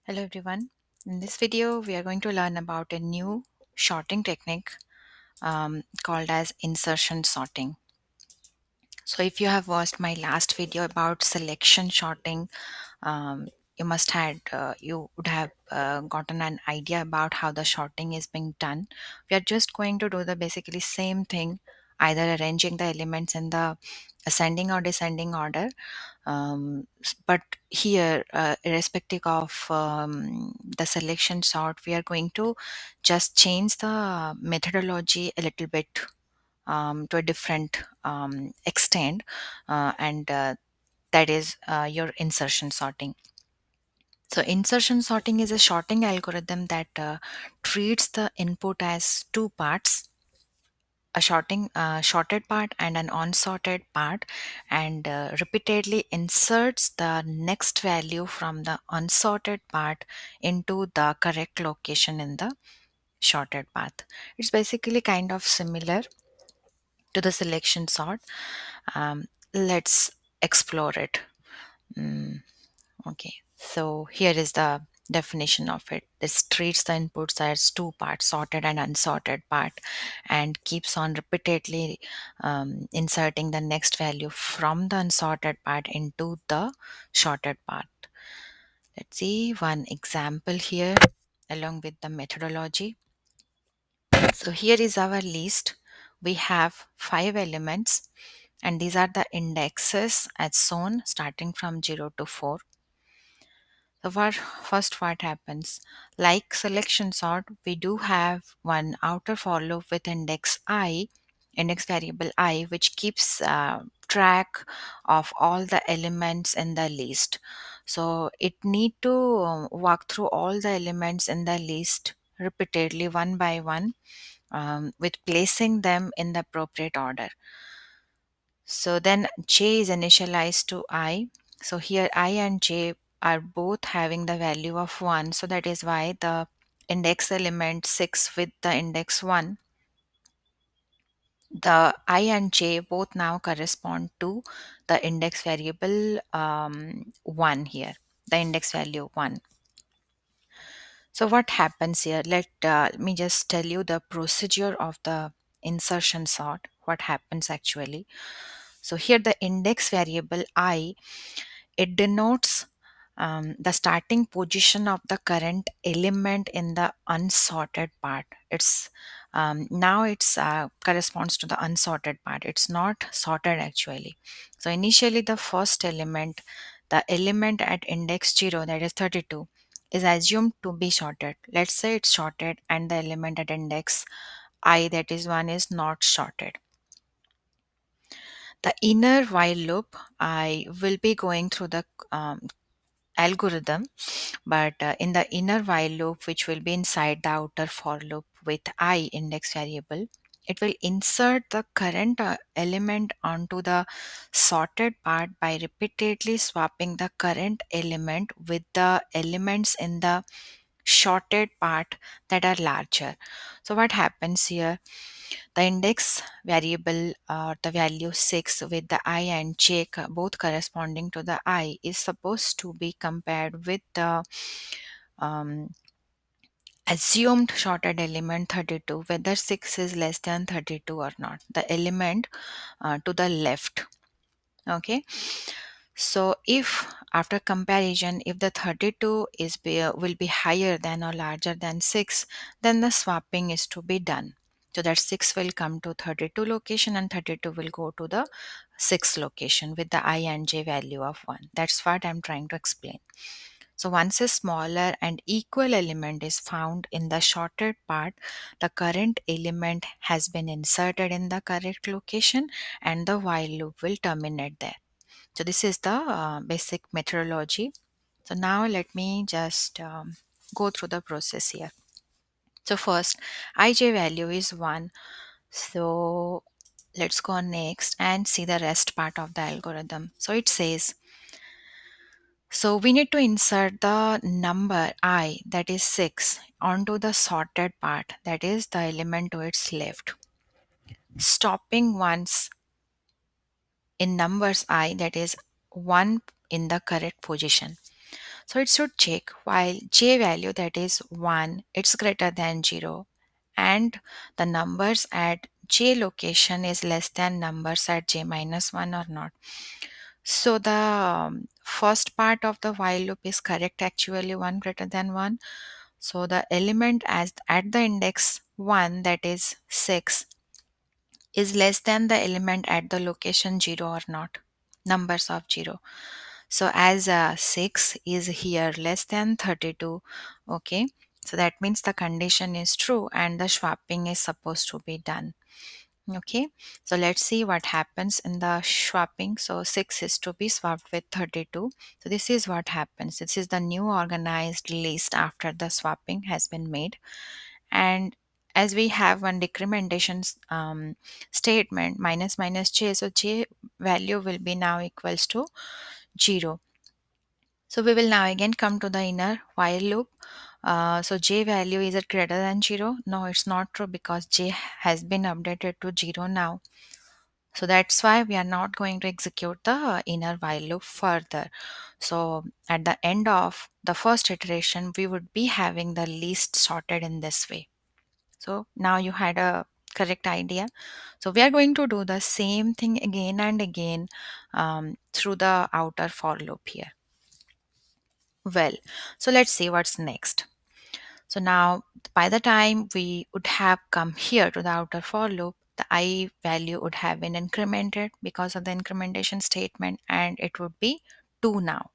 Hello everyone. In this video, we are going to learn about a new sorting technique called as insertion sorting. So if you have watched my last video about selection sorting, um, you would have gotten an idea about how the sorting is being done. We are just going to do the basically same thing, either arranging the elements in the ascending or descending order, but here irrespective of the selection sort, we are going to just change the methodology a little bit to a different extent, and that is your insertion sorting. So insertion sorting is a sorting algorithm that treats the input as two parts, a sorted part and an unsorted part, and repeatedly inserts the next value from the unsorted part into the correct location in the sorted path. It's basically kind of similar to the selection sort. Let's explore it. Mm, okay, so here is the definition of it. This treats the inputs as two parts, sorted and unsorted part, and keeps on repeatedly inserting the next value from the unsorted part into the sorted part. Let's see one example here along with the methodology. So here is our list. We have 5 elements, and these are the indexes as shown starting from 0 to 4. So what happens? Like selection sort, we do have one outer for loop with index variable I, which keeps track of all the elements in the list. So it need to walk through all the elements in the list repeatedly one by one, with placing them in the appropriate order. So then j is initialized to I. So here I and j are both having the value of 1. So that is why the index element 6 with the index 1, the I and j both now correspond to the index variable 1 here, the index value 1. So what happens here? Let me just tell you the procedure of the insertion sort, what happens actually. So here the index variable I, it denotes the starting position of the current element in the unsorted part. It's now it's corresponds to the unsorted part. It's not sorted actually. So initially the first element, the element at index 0, that is 32, is assumed to be sorted. Let's say it's sorted and the element at index I, that is 1, is not sorted. The inner while loop, I will be going through the algorithm, but in the inner while loop, which will be inside the outer for loop with I index variable, it will insert the current element onto the sorted part by repeatedly swapping the current element with the elements in the sorted part that are larger. So what happens here? The index variable, the value 6 with the I and j both corresponding to the I, is supposed to be compared with the um, assumed sorted element 32, whether 6 is less than 32 or not, the element to the left. Okay, so if after comparison, if the 32 will be higher than or larger than 6, then the swapping is to be done. So that 6 will come to 32 location and 32 will go to the 6 location with the I and j value of 1. That's what I'm trying to explain. So once a smaller and equal element is found in the sorted part, the current element has been inserted in the correct location and the while loop will terminate there. So this is the basic methodology. So now let me just go through the process here. So first, ij value is 1. So let's go next and see the rest part of the algorithm. So it says, so we need to insert the number I, that is 6, onto the sorted part, that is the element to its left, stopping once in numbers I, that is 1, in the correct position. So it should check while j value, that is 1, it's greater than 0, and the numbers at j location is less than numbers at j minus 1 or not. So the first part of the while loop is correct, actually 1 greater than 1. So the element as at the index 1, that is 6, is less than the element at the location 0 or not, numbers of 0. So as 6 is here less than 32, okay, so that means the condition is true and the swapping is supposed to be done. Okay, so let's see what happens in the swapping. So 6 is to be swapped with 32. So this is what happens. This is the new organized list after the swapping has been made. And as we have one decrementation statement, minus minus j, so j value will be now equals to 0. So we will now again come to the inner while loop. So j value, is it greater than 0? No, it's not true because j has been updated to 0 now. So that's why we are not going to execute the inner while loop further. So at the end of the first iteration, we would be having the list sorted in this way. So now you had a correct idea. So we are going to do the same thing again and again through the outer for loop here. Well, so let's see what's next. So now by the time we would have come here to the outer for loop, the I value would have been incremented because of the incrementation statement, and it would be 2 now.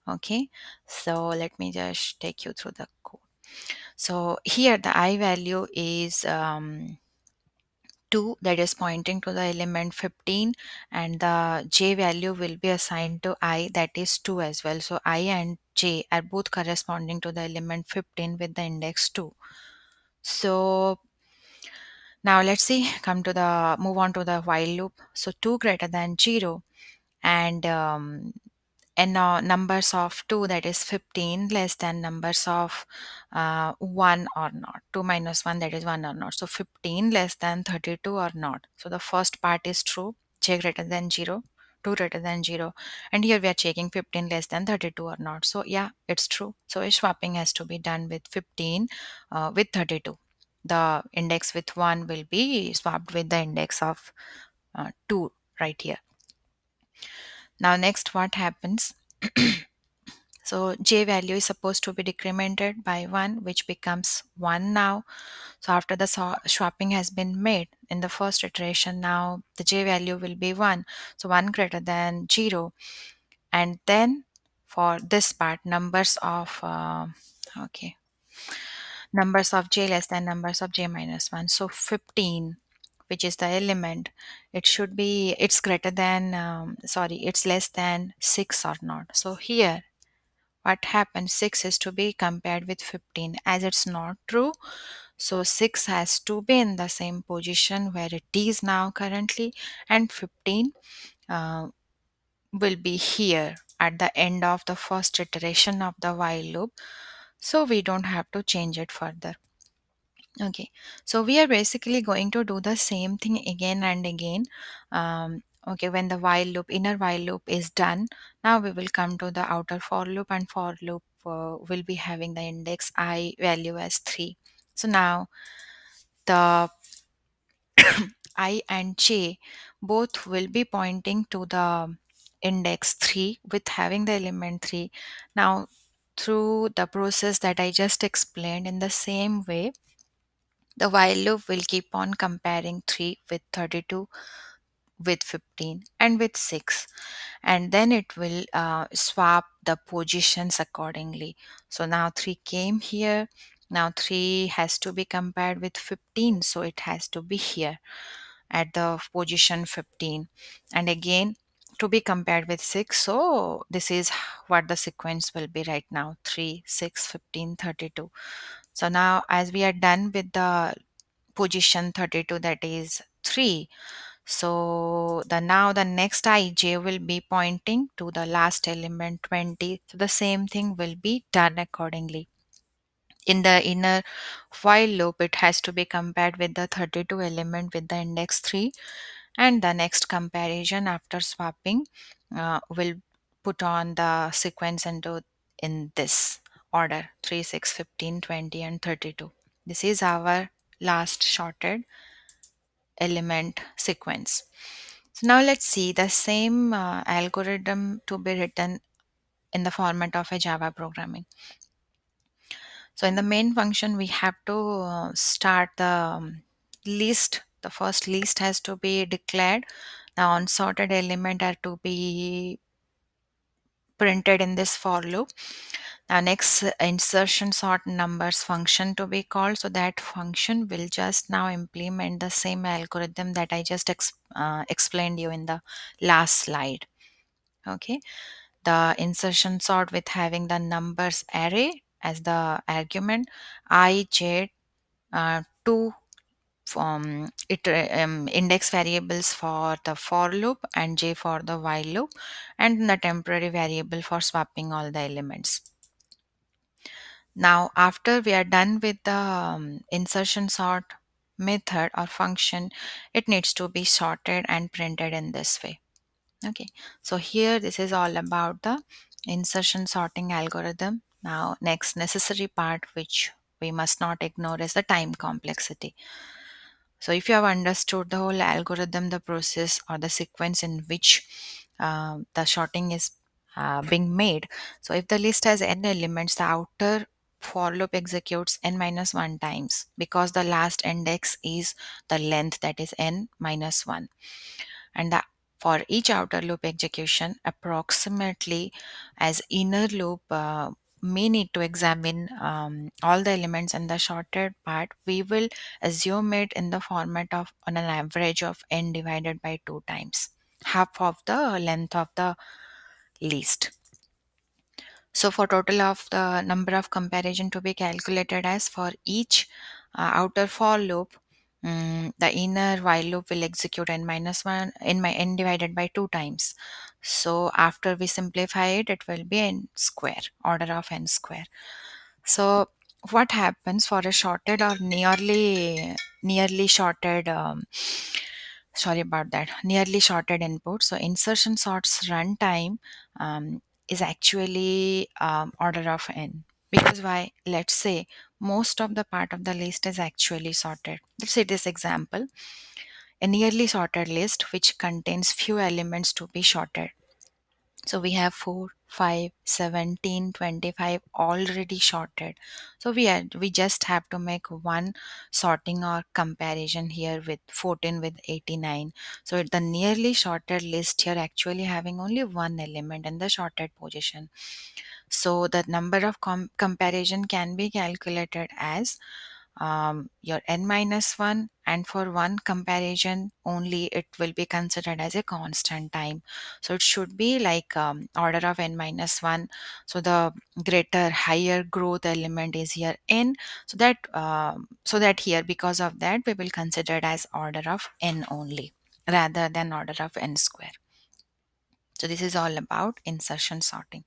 Okay, so let me just take you through the code. So here the I value is 2, that is pointing to the element 15, and the j value will be assigned to I, that is 2 as well. So I and j are both corresponding to the element 15 with the index 2. So now let's see, move on to the while loop. So 2 greater than 0, and now numbers of 2, that is 15, less than numbers of 1 or not. 2 minus 1, that is 1 or not. So 15 less than 32 or not. So the first part is true, j greater than 0, 2 greater than 0, and here we are checking 15 less than 32 or not. So yeah, it's true. So a swapping has to be done with 15 with 32. The index with 1 will be swapped with the index of 2 right here. Now next what happens? So j value is supposed to be decremented by 1, which becomes 1 now. So after the swapping has been made in the first iteration, now the j value will be 1. So 1 greater than 0. And then for this part, numbers of numbers of j less than numbers of j minus 1. So 15, which is the element, it's greater than, it's less than 6 or not. So here what happens, 6 is to be compared with 15, as it's not true. So 6 has to be in the same position where it is now currently, and 15 uh, will be here at the end of the first iteration of the while loop. So we don't have to change it further. Okay, so we are basically going to do the same thing again and again. Okay, when the inner while loop is done, now we will come to the outer for loop, and for loop will be having the index I value as 3. So now the I and j both will be pointing to the index 3 with having the element 3. Now through the process that I just explained, in the same way, the while loop will keep on comparing 3 with 32, with 15, and with 6, and then it will swap the positions accordingly. So now 3 came here, now 3 has to be compared with 15, so it has to be here at the position 15, and again to be compared with 6. So this is what the sequence will be right now: 3, 6, 15, 32. So now as we are done with the position 32, that is 3, so the next ij will be pointing to the last element 20. So the same thing will be done accordingly. In the inner while loop, it has to be compared with the 32 element with the index 3, and the next comparison after swapping will put on the sequence into in this order: 3, 6, 15, 20, and 32. This is our last sorted element sequence. So now let's see the same algorithm to be written in the format of a Java programming. So in the main function, we have to start the list. The first list has to be declared. The unsorted element are to be printed in this for loop. Now next, insertion sort numbers function to be called. So that function will just now implement the same algorithm that I just explained you in the last slide. Okay, the insertion sort with having the numbers array as the argument, I, j, two index variables for the for loop and j for the while loop, and the temporary variable for swapping all the elements. Now after we are done with the insertion sort method or function, it needs to be sorted and printed in this way. Okay, so here this is all about the insertion sorting algorithm. Now next necessary part which we must not ignore is the time complexity. So if you have understood the whole algorithm, the process or the sequence in which the sorting is being made. So if the list has n elements, the outer for loop executes n minus 1 times, because the last index is the length, that is n minus 1. And for each outer loop execution, approximately as inner loop may need to examine all the elements in the sorted part, we will assume it in the format of on an average of n divided by 2 times, half of the length of the list. So for total of the number of comparison to be calculated as for each outer for loop, the inner while loop will execute n minus 1 in my n divided by 2 times. So after we simplify it, it will be n square, order of n square. So what happens for a shorted or nearly shorted sorry about that, nearly shorted input? So insertion sorts runtime is actually order of n, because why? Let's say most of the part of the list is actually sorted. Let's say this example: a nearly sorted list which contains few elements to be sorted. So we have 4, 5, 17, 25 already sorted. So we just have to make one sorting or comparison here with 14 with 89. So the nearly sorted list here actually having only one element in the sorted position. So the number of comparison can be calculated as your n minus 1, and for one comparison only it will be considered as a constant time. So it should be like order of n minus 1. So the greater higher growth element is here n, so that here, because of that, we will consider it as order of n only rather than order of n square. So this is all about insertion sorting.